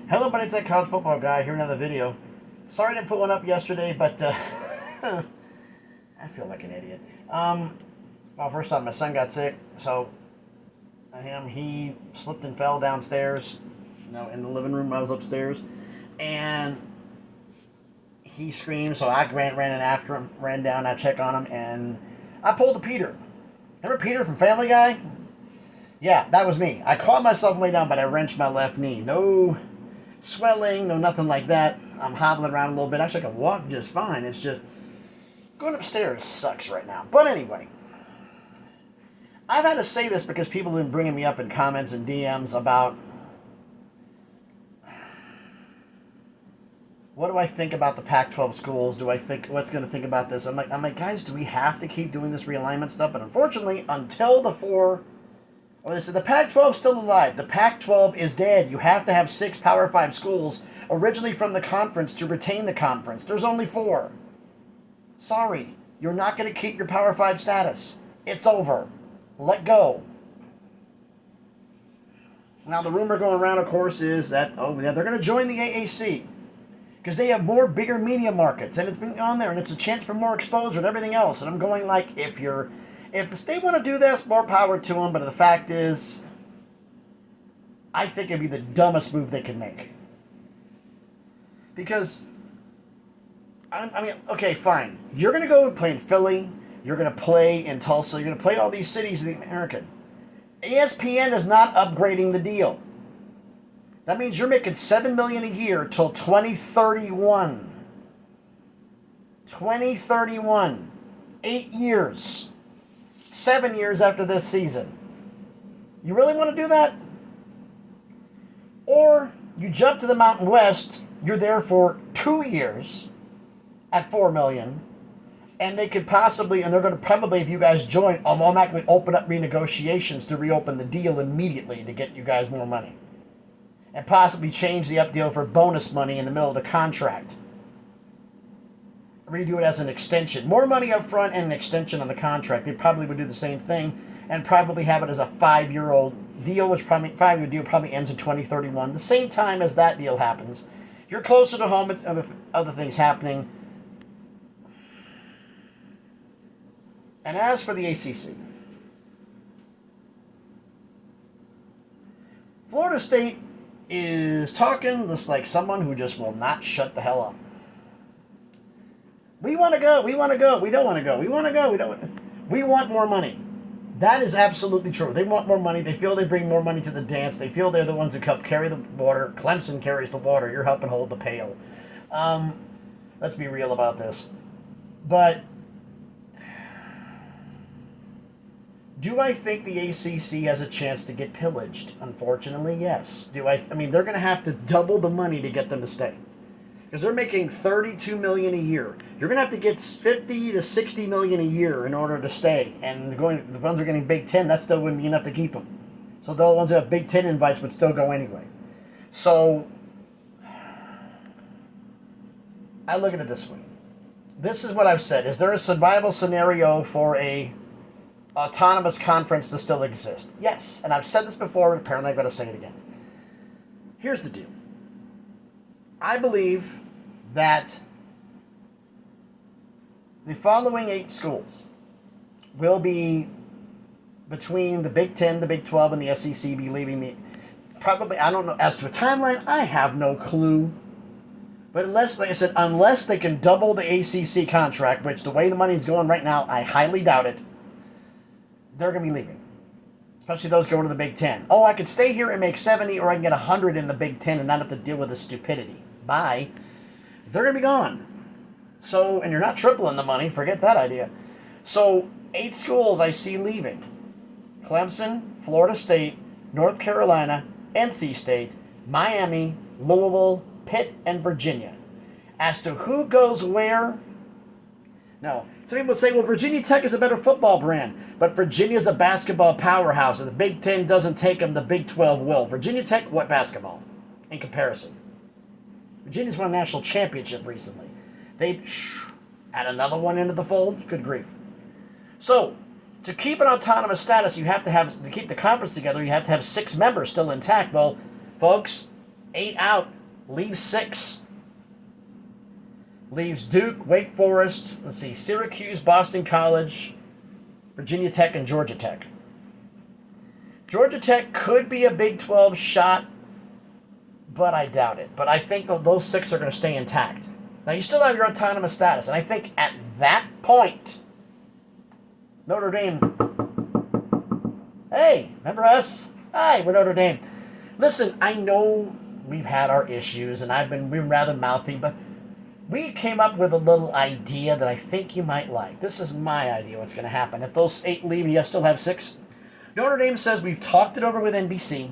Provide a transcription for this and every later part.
Hello, buddy. It's that college football guy. Here another video. Sorry I didn't put one up yesterday, but I feel like an idiot. Well, first off, my son got sick, so he slipped and fell downstairs. In the living room. I was upstairs, and he screamed. So I ran in after him, ran down. I check on him, and I pulled a Peter. Remember Peter from Family Guy? Yeah, that was me. I caught myself way down, but I wrenched my left knee. No swelling, no nothing like that. I'm hobbling around a little bit. Actually, I can walk just fine. It's just going upstairs sucks right now. But anyway, I've had to say this because people have been bringing me up in comments and DMs about what do I think about the Pac-12 schools? Do I think what's going to think about this? I'm like, guys, do we have to keep doing this realignment stuff? But unfortunately, until the Pac-12 is still alive. The Pac-12 is dead. You have to have 6 Power 5 schools originally from the conference to retain the conference. There's only 4. Sorry, you're not going to keep your Power 5 status. It's over. Let go. Now, the rumor going around, of course, is that, they're going to join the AAC because they have bigger media markets, and it's been on there, and it's a chance for more exposure and everything else. And I'm going like, if the state want to do this, more power to them. But the fact is, I think it'd be the dumbest move they could make. Because, okay, fine. You're going to go and play in Philly. You're going to play in Tulsa. You're going to play all these cities in the American. ESPN is not upgrading the deal. That means you're making $7 million a year till 2031. 2031. 8 years. 7 years after this season. You really want to do that? Or you jump to the Mountain West, you're there for 2 years at $4 million, and they could possibly, and they're going to probably, if you guys join, automatically open up renegotiations to reopen the deal immediately to get you guys more money. And possibly change the up deal for bonus money in the middle of the contract. Redo it as an extension. More money up front and an extension on the contract. They probably would do the same thing and probably have it as a 5-year-old deal, which probably 5-year deal probably ends in 2031. The same time as that deal happens. You're closer to home. It's other things happening. And as for the ACC, Florida State is talking just like someone who just will not shut the hell up. We want to go. We want to go. We don't want to go. We want to go. We want more money. That is absolutely true. They want more money. They feel they bring more money to the dance. They feel they're the ones who help carry the water. Clemson carries the water. You're helping hold the pail. Let's be real about this. But do I think the ACC has a chance to get pillaged? Unfortunately, yes. They're going to have to double the money to get them to stay. Because they're making $32 million a year. You're going to have to get $50 to $60 million a year in order to stay. And the ones who are getting Big Ten, that still wouldn't be enough to keep them. So the ones who have Big Ten invites would still go anyway. So I look at it this way. This is what I've said. Is there a survival scenario for a autonomous conference to still exist? Yes. And I've said this before, but apparently I've got to say it again. Here's the deal. I believe that the following 8 schools will be between the Big Ten, the Big 12, and the SEC be leaving probably, I don't know, as to a timeline, I have no clue. But unless they can double the ACC contract, which the way the money's going right now, I highly doubt it, they're going to be leaving. Especially those going to the Big Ten. I could stay here and make 70, or I can get 100 in the Big Ten and not have to deal with the stupidity. Bye. They're going to be gone. So, and you're not tripling the money. Forget that idea. So, 8 schools I see leaving. Clemson, Florida State, North Carolina, NC State, Miami, Louisville, Pitt, and Virginia. As to who goes where, no. Some people say, well, Virginia Tech is a better football brand, but Virginia's a basketball powerhouse. If the Big Ten doesn't take them, the Big 12 will. Virginia Tech, what basketball in comparison? Virginia's won a national championship recently. They add another one into the fold. Good grief. So, to keep an autonomous status, to keep the conference together, you have to have 6 members still intact. Well, folks, 8 out, leaves 6. Leaves Duke, Wake Forest, let's see, Syracuse, Boston College, Virginia Tech, and Georgia Tech. Georgia Tech could be a Big 12 shot, but I doubt it. But I think those 6 are going to stay intact. Now, you still have your autonomous status, and I think at that point, Notre Dame, hey, remember us? Hi, we're Notre Dame. Listen, I know we've had our issues, and we've been rather mouthy, but we came up with a little idea that I think you might like. This is my idea what's going to happen. If those 8 leave, you still have 6. Notre Dame says we've talked it over with NBC.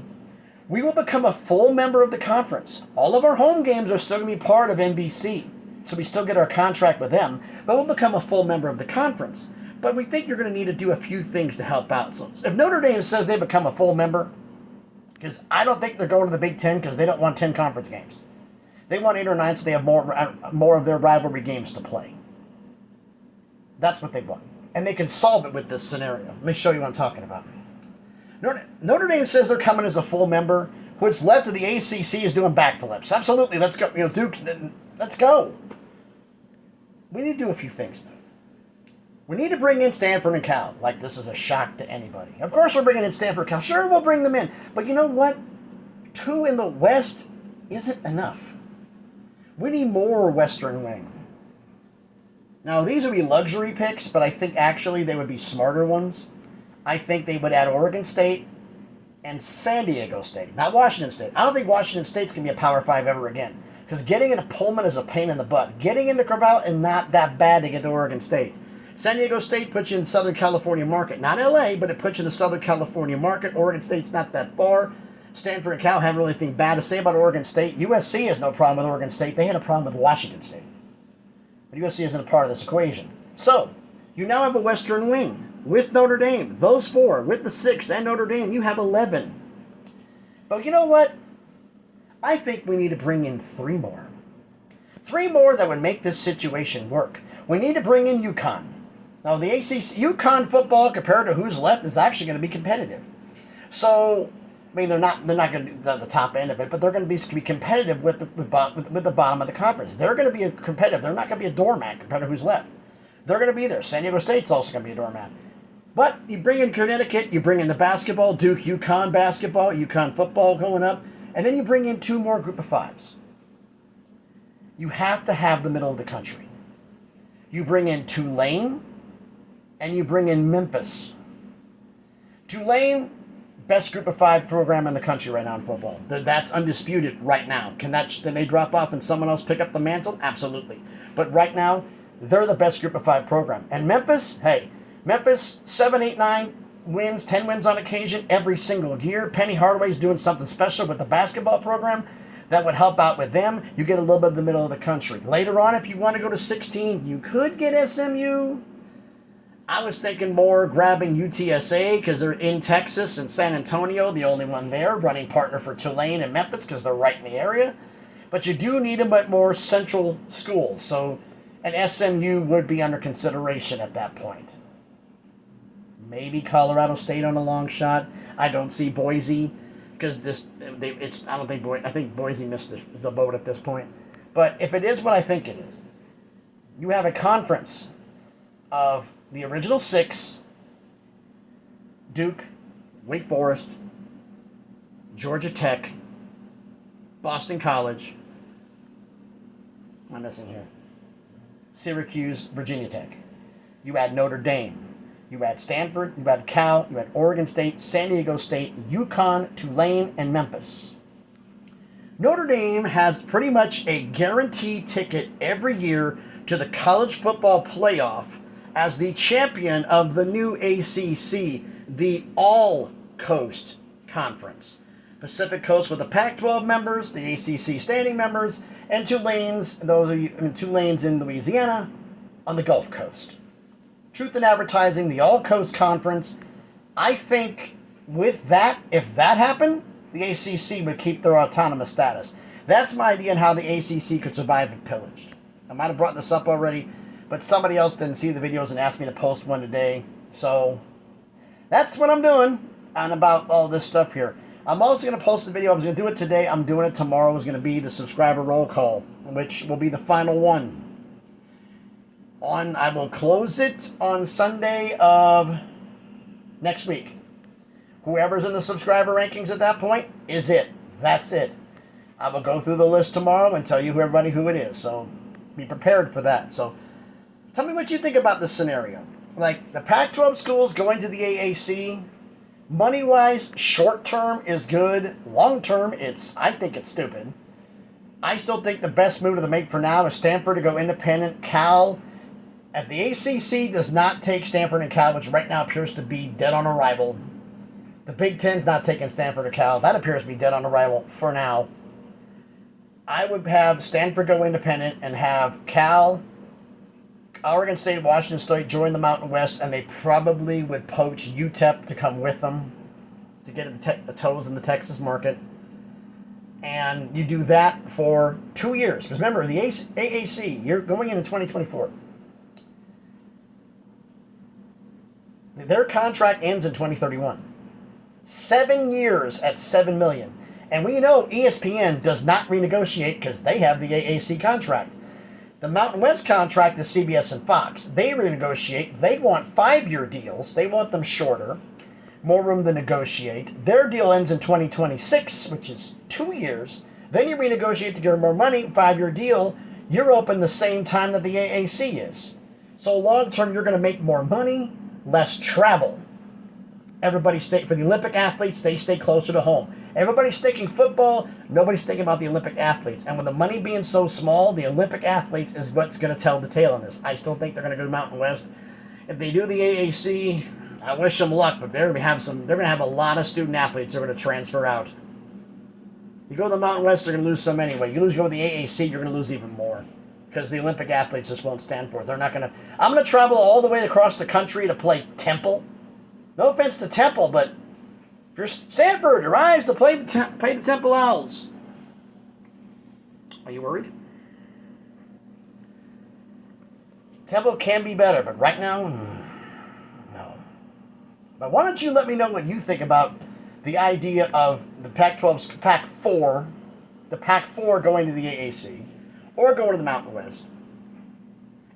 We will become a full member of the conference. All of our home games are still going to be part of NBC, so we still get our contract with them, but we'll become a full member of the conference. But we think you're going to need to do a few things to help out. So if Notre Dame says they become a full member, because I don't think they're going to the Big Ten because they don't want 10 conference games. They want 8 or 9 so they have more of their rivalry games to play. That's what they want. And they can solve it with this scenario. Let me show you what I'm talking about. Notre Dame says they're coming as a full member. What's left of the ACC is doing backflips. Absolutely. Let's go. Duke, let's go. We need to do a few things, though. We need to bring in Stanford and Cal. Like this is a shock to anybody. Of course we're bringing in Stanford and Cal. Sure, we'll bring them in. But you know what? 2 in the West isn't enough. We need more Western wing. Now, these would be luxury picks, but I think actually they would be smarter ones. I think they would add Oregon State and San Diego State, not Washington State. I don't think Washington State's going to be a Power 5 ever again. Because getting into Pullman is a pain in the butt. Getting into Corval is not that bad to get to Oregon State. San Diego State puts you in the Southern California market. Not LA, but it puts you in the Southern California market. Oregon State's not that far. Stanford and Cal haven't really anything bad to say about Oregon State. USC has no problem with Oregon State. They had a problem with Washington State. But USC isn't a part of this equation. So, you now have a Western wing with Notre Dame. Those 4, with the 6 and Notre Dame, you have 11. But you know what? I think we need to bring in 3 more. 3 more that would make this situation work. We need to bring in UConn. Now, the ACC, UConn football, compared to who's left, is actually going to be competitive. So, I mean, they're not going to be the top end of it, but they're going to be competitive with the bottom of the conference. They're going to be competitive. They're not going to be a doormat compared to who's left. They're going to be there. San Diego State's also going to be a doormat. But you bring in Connecticut, you bring in the basketball, Duke, UConn basketball, UConn football going up, and then you bring in 2 more group of 5s. You have to have the middle of the country. You bring in Tulane, and you bring in Memphis. Tulane, best group of 5 program in the country right now in football. That's undisputed right now. Can they drop off and someone else pick up the mantle? Absolutely. But right now, they're the best group of 5 program. And Memphis, hey, Memphis, 7, 8, 9 wins, 10 wins on occasion every single year. Penny Hardaway's doing something special with the basketball program that would help out with them. You get a little bit of the middle of the country. Later on, if you want to go to 16, you could get SMU. I was thinking more grabbing UTSA because they're in Texas and San Antonio, the only one there, running partner for Tulane and Memphis because they're right in the area. But you do need a bit more central schools. So an SMU would be under consideration at that point. Maybe Colorado State on a long shot. I don't see Boise because I think Boise missed the boat at this point. But if it is what I think it is, you have a conference of the original 6, Duke, Wake Forest, Georgia Tech, Boston College. What am I missing here? Syracuse, Virginia Tech. You add Notre Dame. You add Stanford, you add Cal, you add Oregon State, San Diego State, UConn, Tulane, and Memphis. Notre Dame has pretty much a guaranteed ticket every year to the college football playoff as the champion of the new ACC, the All-Coast Conference. Pacific Coast with the Pac-12 members, the ACC standing members, and Tulane's in Louisiana on the Gulf Coast. Truth in Advertising, the All-Coast Conference. I think with that, if that happened, the ACC would keep their autonomous status. That's my idea on how the ACC could survive if pillaged. I might have brought this up already, but somebody else didn't see the videos and asked me to post one today. So that's what I'm doing on about all this stuff here. I'm also going to post the video. I was going to do it today. I'm doing it tomorrow. It's going to be the subscriber roll call, which will be the final one. I will close it on Sunday of next week. Whoever's in the subscriber rankings at that point is it. That's it. I will go through the list tomorrow and tell you everybody who it is. So be prepared for that. So tell me what you think about this scenario. Like the Pac-12 schools going to the AAC, money-wise, short-term is good. Long-term, I think it's stupid. I still think the best move to make for now is Stanford to go independent. Cal, if the ACC does not take Stanford and Cal, which right now appears to be dead on arrival, the Big Ten's not taking Stanford or Cal. That appears to be dead on arrival for now. I would have Stanford go independent and have Cal, Oregon State, Washington State join the Mountain West, and they probably would poach UTEP to come with them to get the toes in the Texas market. And you do that for 2 years. Because remember, the AAC, you're going into 2024. Their contract ends in 2031. 7 years at $7 million. And we know ESPN does not renegotiate because they have the AAC contract. The Mountain West contract is CBS and Fox. They renegotiate. They want 5-year deals. They want them shorter. More room to negotiate. Their deal ends in 2026, which is 2 years. Then you renegotiate to get more money, 5-year deal. You're open the same time that the AAC is. So long term, you're going to make more money, less travel. Everybody for the Olympic athletes, they stay closer to home. Everybody's thinking football, nobody's thinking about the Olympic athletes. And with the money being so small, the Olympic athletes is what's going to tell the tale on this. I still think they're going to go to Mountain West. If they do the AAC, I wish them luck, but they're going to have a lot of student athletes who are going to transfer out. You go to the Mountain West, they're going to lose some anyway. You go to the AAC, you're going to lose even more. Because the Olympic athletes just won't stand for it. They're not going to... I'm going to travel all the way across the country to play Temple. No offense to Temple, but if you're Stanford arrives to play the Temple Owls. Are you worried? Temple can be better, but right now, no. But why don't you let me know what you think about the idea of the Pac-12's Pac-4, the Pac-4 going to the AAC, or going to the Mountain West?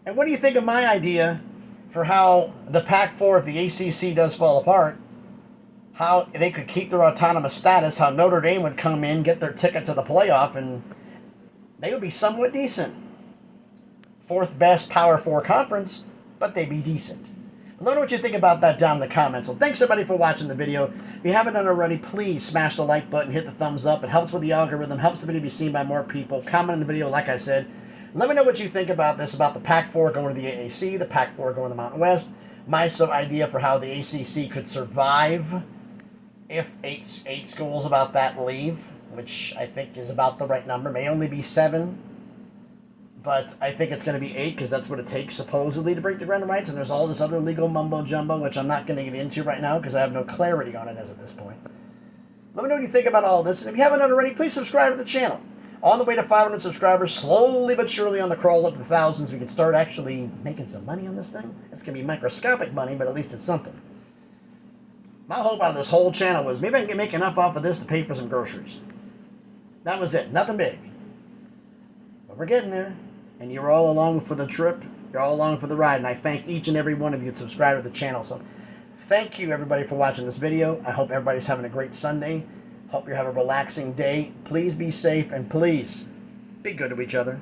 And what do you think of my idea for how the Pac-4, if the ACC does fall apart, how they could keep their autonomous status, how Notre Dame would come in, get their ticket to the playoff, and they would be somewhat decent. 4th best Power 4 conference, but they'd be decent. Let me know what you think about that down in the comments. So thanks everybody for watching the video. If you haven't done it already, please smash the like button, hit the thumbs up. It helps with the algorithm, helps the video be seen by more people. Comment on the video, like I said. Let me know what you think about this, about the Pac-4 going to the AAC, the Pac-4 going to the Mountain West. My idea for how the ACC could survive if eight schools about that leave, which I think is about the right number. May only be 7, but I think it's going to be 8 because that's what it takes supposedly to break the ground rights. And there's all this other legal mumbo-jumbo, which I'm not going to get into right now because I have no clarity on it as of this point. Let me know what you think about all this. And if you haven't done already, please subscribe to the channel. On the way to 500 subscribers, slowly but surely on the crawl up to thousands, we can start actually making some money on this thing. It's going to be microscopic money, but at least it's something. My hope out of this whole channel was maybe I can make enough off of this to pay for some groceries. That was it. Nothing big. But we're getting there. And you're all along for the trip. You're all along for the ride. And I thank each and every one of you that subscribe to the channel. So thank you, everybody, for watching this video. I hope everybody's having a great Sunday. Hope you have a relaxing day. Please be safe and please be good to each other.